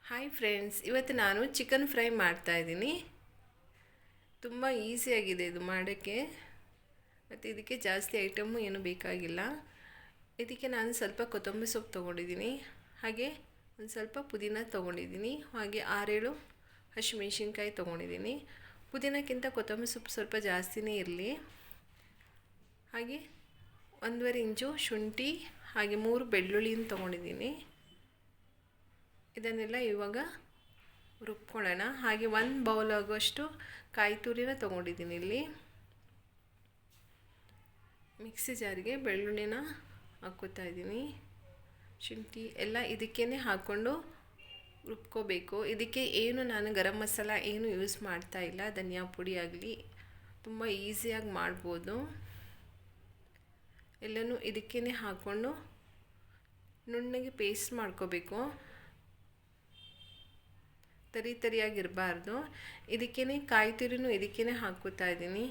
Hi friends, ಇವತ್ತು ನಾನು chicken fry ಮಾಡ್ತಾಯಿದ್ದೀನಿ. ತುಂಬ ಈಸಿಯಾಗಿದೆ ಇದು ಮಾಡೋಕ್ಕೆ, ಮತ್ತು ಇದಕ್ಕೆ ಜಾಸ್ತಿ ಐಟಮು ಏನು ಬೇಕಾಗಿಲ್ಲ. ಇದಕ್ಕೆ ನಾನು ಸ್ವಲ್ಪ ಕೊತ್ತಂಬರಿ ಸೊಪ್ಪು ತೊಗೊಂಡಿದ್ದೀನಿ, ಹಾಗೆ ಒಂದು ಸ್ವಲ್ಪ ಪುದೀನ ತೊಗೊಂಡಿದ್ದೀನಿ, ಹಾಗೆ 6-7 ಹಸಿಮೆಣ್ಸಿನ್ಕಾಯಿ ತೊಗೊಂಡಿದ್ದೀನಿ. ಪುದೀನಕ್ಕಿಂತ ಕೊತ್ತಂಬರಿ ಸೊಪ್ಪು ಸ್ವಲ್ಪ ಜಾಸ್ತಿನೇ ಇರಲಿ. ಹಾಗೆ 1.5 ಇಂಚು ಶುಂಠಿ, ಹಾಗೆ 3 ಬೆಳ್ಳುಳ್ಳಿನ ತೊಗೊಂಡಿದ್ದೀನಿ. ಇದನ್ನೆಲ್ಲ ಇವಾಗ ರುಬ್ಕೊಳ್ಳೋಣ. ಹಾಗೆ 1 ಬೌಲ್ ಆಗೋಷ್ಟು ಕಾಯಿ ತುರಿನ ತೊಗೊಂಡಿದ್ದೀನಿ. ಇಲ್ಲಿ ಮಿಕ್ಸಿ ಜಾರಿಗೆ ಬೆಳ್ಳುಳ್ಳಿನ ಹಾಕ್ಕೋತಾ ಇದ್ದೀನಿ. ಶುಂಠಿ ಎಲ್ಲ ಇದಕ್ಕೇ ಹಾಕ್ಕೊಂಡು ರುಬ್ಕೋಬೇಕು. ಇದಕ್ಕೆ ಏನು ನಾನು ಗರಂ ಮಸಾಲ ಏನು ಯೂಸ್ ಮಾಡ್ತಾ ಇಲ್ಲ, ಧನಿಯಾ ಪುಡಿ ಆಗಲಿ, ತುಂಬ ಈಸಿಯಾಗಿ ಮಾಡ್ಬೋದು. ಎಲ್ಲನೂ ಇದಕ್ಕೇ ಹಾಕ್ಕೊಂಡು ನುಣ್ಣಗೆ ಪೇಸ್ಟ್ ಮಾಡ್ಕೋಬೇಕು. ತರಿಯಾಗಿರಬಾರ್ದು. ಇದಕ್ಕೇ ಕಾಯಿ ತುರಿನೂ ಇದಕ್ಕೇ ಹಾಕ್ಕೋತಾ ಇದ್ದೀನಿ.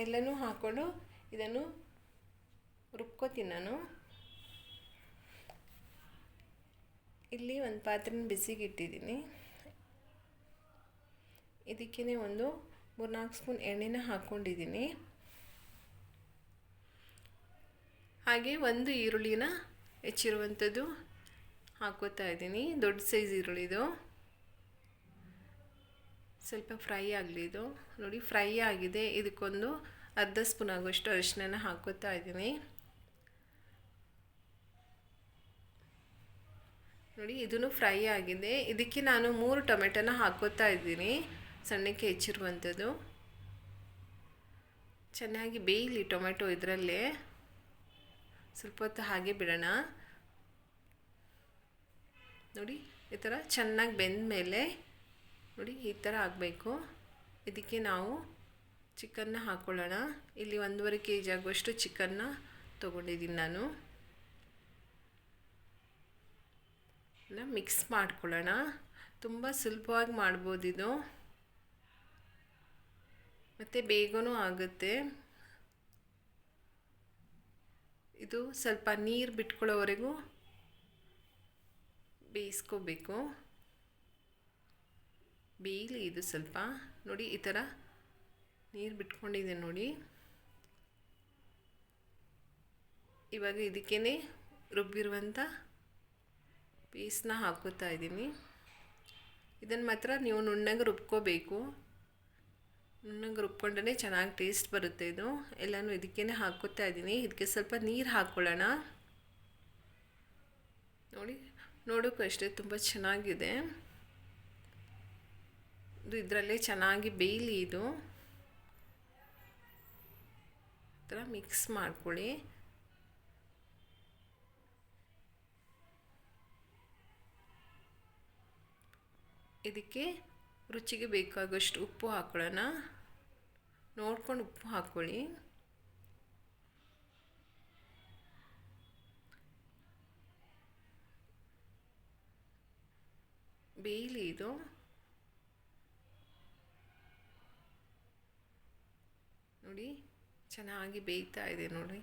ಎಲ್ಲನೂ ಹಾಕ್ಕೊಂಡು ಇದನ್ನು ರುಬ್ಕೋತೀನಿ ನಾನು. ಇಲ್ಲಿ ಒಂದು ಪಾತ್ರೆನ ಬಿಸಿಗೆ ಇಟ್ಟಿದ್ದೀನಿ. ಇದಕ್ಕೇ ಒಂದು 3-4 ಸ್ಪೂನ್ ಎಣ್ಣೆನ ಹಾಕ್ಕೊಂಡಿದ್ದೀನಿ. ಹಾಗೆ 1 ಈರುಳ್ಳಿನ ಹೆಚ್ಚಿರುವಂಥದ್ದು ಹಾಕ್ಕೋತಾ ಇದ್ದೀನಿ. ದೊಡ್ಡ ಸೈಜ್ ಈರುಳ್ಳಿದು. ಸ್ವಲ್ಪ ಫ್ರೈ ಆಗಲಿ ಇದು. ನೋಡಿ, ಫ್ರೈ ಆಗಿದೆ. ಇದಕ್ಕೊಂದು ಅರ್ಧ ಸ್ಪೂನ್ ಆಗೋಷ್ಟು ಅರಿಶಿನ ಹಾಕ್ಕೋತಾ ಇದ್ದೀನಿ. ನೋಡಿ, ಇದನ್ನು ಫ್ರೈ ಆಗಿದೆ. ಇದಕ್ಕೆ ನಾನು 3 ಟೊಮೆಟೊನ ಹಾಕ್ಕೋತಾ ಇದ್ದೀನಿ, ಸಣ್ಣಕ್ಕೆ ಹೆಚ್ಚಿರುವಂಥದ್ದು. ಚೆನ್ನಾಗಿ ಬೇಯಲಿ ಟೊಮೆಟೊ ಇದರಲ್ಲೇ. ಸ್ವಲ್ಪ ಹೊತ್ತು ಹಾಗೆ ಬಿಡೋಣ. ನೋಡಿ, ಈ ಥರ ಚೆನ್ನಾಗಿ ಬೆಂದ ಮೇಲೆ ನೋಡಿ ಈ ಥರ ಆಗಬೇಕು. ಇದಕ್ಕೆ ನಾವು ಚಿಕನ್ನ ಹಾಕ್ಕೊಳ್ಳೋಣ. ಇಲ್ಲಿ 1.5 kg ಆಗುವಷ್ಟು ಚಿಕನ್ನ ತೊಗೊಂಡಿದ್ದೀನಿ ನಾನು. ಎಲ್ಲ ಮಿಕ್ಸ್ ಮಾಡ್ಕೊಳ್ಳೋಣ. ತುಂಬ ಸುಲಭವಾಗಿ ಮಾಡ್ಬೋದು ಇದು, ಮತ್ತು ಬೇಗನೂ ಆಗುತ್ತೆ. ಇದು ಸ್ವಲ್ಪ ನೀರು ಬಿಟ್ಕೊಳ್ಳೋವರೆಗೂ ಬೇಯಿಸ್ಕೋಬೇಕು. ಬೇಯಲಿ ಇದು ಸ್ವಲ್ಪ. ನೋಡಿ, ಈ ಥರ ನೀರು ಬಿಟ್ಕೊಂಡಿದೆ ನೋಡಿ. ಇವಾಗ ಇದಕ್ಕೇ ರುಬ್ಬಿರುವಂಥ ಪೀಸ್ನ ಹಾಕ್ಕೋತಾ ಇದ್ದೀನಿ. ಇದನ್ನು ಮಾತ್ರ ನೀವು ನುಣ್ಣಗೆ ರುಬ್ಕೋಬೇಕು. ನುಣ್ಣಗೆ ರುಬ್ಕೊಂಡ್ರೆ ಚೆನ್ನಾಗಿ ಟೇಸ್ಟ್ ಬರುತ್ತೆ ಇದು. ಎಲ್ಲನೂ ಇದಕ್ಕೇ ಹಾಕ್ಕೋತಾ ಇದ್ದೀನಿ. ಇದಕ್ಕೆ ಸ್ವಲ್ಪ ನೀರು ಹಾಕ್ಕೊಳ್ಳೋಣ. ನೋಡಿ, ನೋಡೋಕ್ಕೂ ಅಷ್ಟೇ ತುಂಬ ಚೆನ್ನಾಗಿದೆ ಇದು. ಇದರಲ್ಲೇ ಚೆನ್ನಾಗಿ ಬೇಯಲಿ ಇದು. ಈ ಥರ ಮಿಕ್ಸ್ ಮಾಡ್ಕೊಳ್ಳಿ. ಇದಕ್ಕೆ ರುಚಿಗೆ ಬೇಕಾಗಷ್ಟು ಉಪ್ಪು ಹಾಕ್ಕೊಳ್ಳೋಣ. ನೋಡ್ಕೊಂಡು ಉಪ್ಪು ಹಾಕ್ಕೊಳ್ಳಿ. ಬೇಯಲಿ ಇದು. ನೋಡಿ, ಚೆನ್ನಾಗಿ ಬೇಯ್ತಾ ಇದೆ ನೋಡಿ.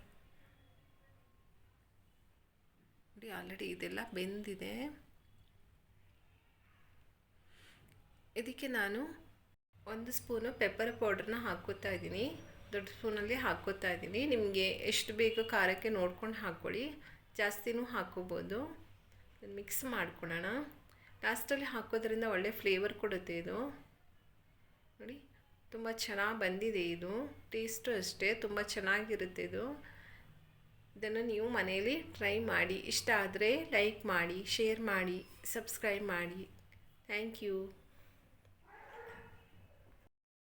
ನೋಡಿ, ಆಲ್ರೆಡಿ ಇದೆಲ್ಲ ಬೆಂದಿದೆ. ಇದಕ್ಕೆ ನಾನು 1 ಸ್ಪೂನು ಪೆಪ್ಪರ್ ಪೌಡ್ರನ್ನ ಹಾಕ್ಕೋತಾ ಇದ್ದೀನಿ. ದೊಡ್ಡ ಸ್ಪೂನಲ್ಲಿ ಹಾಕ್ಕೋತಾ ಇದ್ದೀನಿ. ನಿಮಗೆ ಎಷ್ಟು ಬೇಕೋ ಖಾರಕ್ಕೆ ನೋಡ್ಕೊಂಡು ಹಾಕ್ಕೊಳ್ಳಿ, ಜಾಸ್ತಿನೂ ಹಾಕ್ಕೋಬೋದು. ಮಿಕ್ಸ್ ಮಾಡ್ಕೊಳ್ಳೋಣ. ಲಾಸ್ಟಲ್ಲಿ ಹಾಕೋದ್ರಿಂದ ಒಳ್ಳೆ ಫ್ಲೇವರ್ ಕೊಡುತ್ತೆ ಇದು. ನೋಡಿ, ತುಂಬ ಚೆನ್ನಾಗಿ ಬಂದಿದೆ ಇದು. ಟೇಸ್ಟು ಅಷ್ಟೇ ತುಂಬ ಚೆನ್ನಾಗಿರುತ್ತೆ ಇದು. ಇದನ್ನು ನೀವು ಮನೆಯಲ್ಲಿ ಟ್ರೈ ಮಾಡಿ. ಇಷ್ಟ ಆದರೆ ಲೈಕ್ ಮಾಡಿ, ಶೇರ್ ಮಾಡಿ, ಸಬ್ಸ್ಕ್ರೈಬ್ ಮಾಡಿ. Thank you.